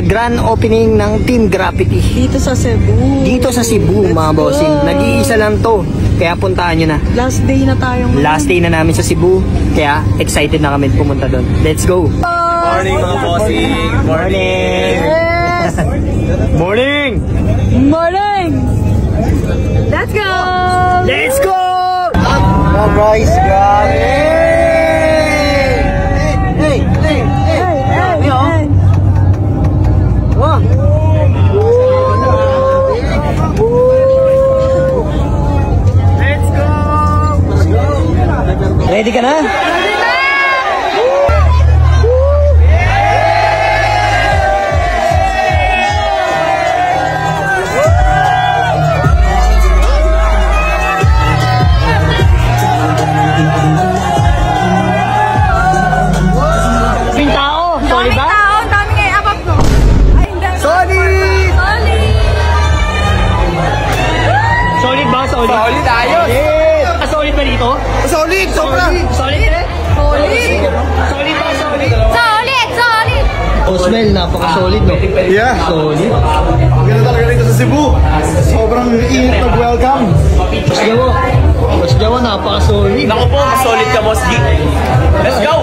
grand opening ng Team Graffiti. Dito sa Cebu. Dito sa Cebu, mga bossing. Nag-iisa lang to. Kaya puntahan nyo na. Last day na tayo. Last day na namin sa Cebu. Kaya excited na kami pumunta doon. Let's go! Morning mga bossing! Morning! Yes! Morning! Morning! Let's go! Let's go! Mga guys, grabe! Hey! Wow! Let's go! Ready ka na? Solid ayos! Solid ba dito? Solid! Sobra! Solid eh? Solid! Solid ba? Solid? Solid! Osmel, napaka-solid no? Yeah! Solid. Ganda talaga rito sa Cebu. Sobrang init mag-welcome. Boss Jawa, napaka-solid. Naku po, mas solid ka, Boss G. Let's go!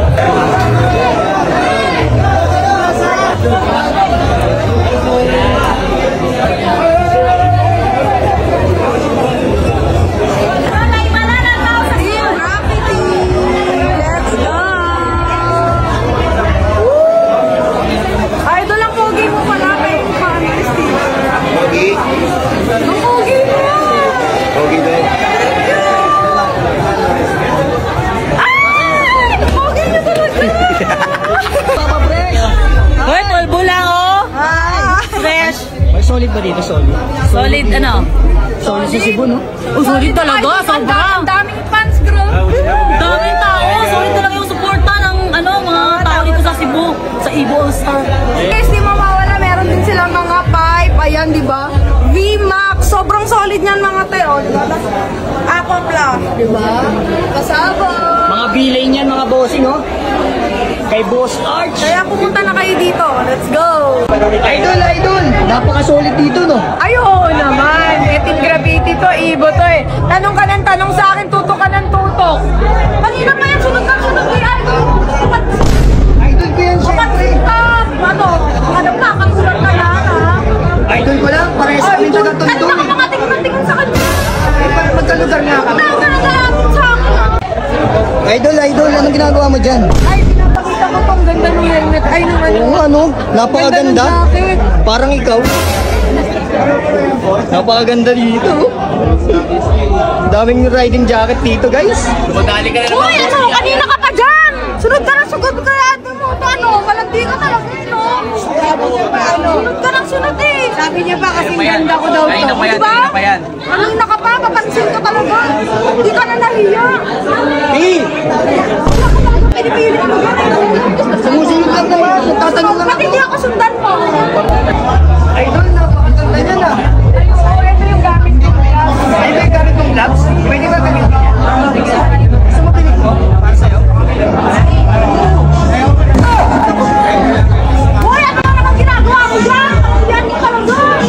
Solid ba dito? Solid? Solid ano? Solid sa Cebu, no? Oh, solid talaga. Sobrang daming fans, bro. Daming tao. Solid talaga yung suporta ng mga tao dito sa Cebu. Sa Evo All-Star. Guys, di mawawala. Meron din silang mga pipe. Ayan, di ba? VMAX. Sobrang solid niyan mga tayo. Diba? Aqua Plus. Di ba? Kasabo. Mga bilay niyan, mga bossing, no? Kay Boss Arch. Kaya pumunta na kayo dito. Let's go! Idol! Napaka-solid dito, no? Ayun naman. Team Graffiti to, Evo to eh. Tanong ka ng tanong sa akin, tutok ka ng tutok. Kanina pa yan, sunod kay Idol. Idol ko yan, syempre. Alam na, katulad ka na, ha? Idol ko lang, parehas kami sa gatong Ano ka mga tingin sa kanya? Magkalugar nga kami. Nagkakalaman sa akin. Idol, anong ginagawa mo dyan? Ay, pinapakita ko pang ganda ng helmet. Ay, naman. Oo nga, no? Napakaganda. Parang ikaw. Napakaganda dito. Daming riding jacket dito, guys. Madali ka na Uy, kanina ka pa dyan! Sunod ka na, sugod ka na. Malandi ka talaga, no? Sunod ka ng sunod eh. Sabi niya pa kasing ganda ko daw to. Diba? Kanina ka pa, papansin ka talaga. Hindi ka na nahiya. Hey! Wala ka talaga pinipili mo gano'n. Sumusunod lang naman. Tatanong lang Ba't ako. hindi ako sundan mo? Idol, napakaganda niya na. Ito yung gamit ko. Ay, may gamit mong gloves? Pwede ba gamit mo? Gusto mo pinig mo? Para sa'yo? Hoy, ano na naman ginagawa mo dyan? Yan ka lang doon.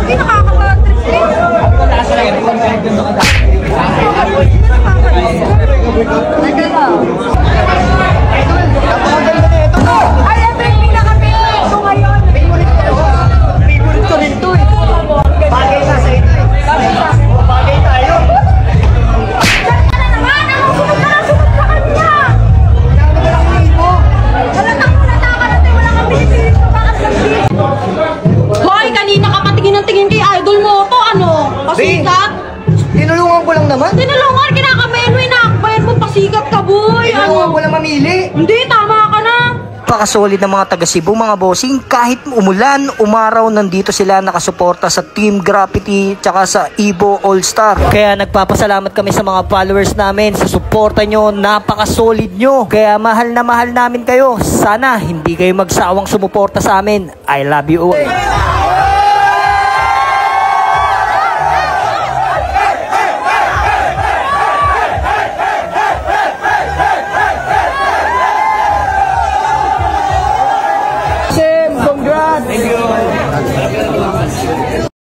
Hindi nakakabatrip Ay, ito yung pinaka-favorite ko ngayon. Favorite ko rin to eh. Bagay na sa ito eh. Bagay tayo. Diyan ka na naman. Sunod ka kanya. Halatang nakakarating. Wala kang pinipilit mo. Bakit nag-pilit? Hoy, kanina ka patingin ng tingin kay idol mo to. Ano? Pasikat? Tinulungan ko lang naman. Tinulungan, kinakabayan mo. Inakbayan mo. Pasikat ka, boy. Tinulungan ko lang mamili. Hindi, tama ka na. Napaka-solid ng mga taga Cebu, mga bossing. Kahit umulan, umaraw, nandito sila nakasuporta sa Team Graffiti tsaka sa Evo All-Star. Kaya nagpapasalamat kami sa mga followers namin sa suporta nyo. Napaka-solid nyo. Kaya mahal na mahal namin kayo. Sana hindi kayo magsawang sumuporta sa amin. I love you all.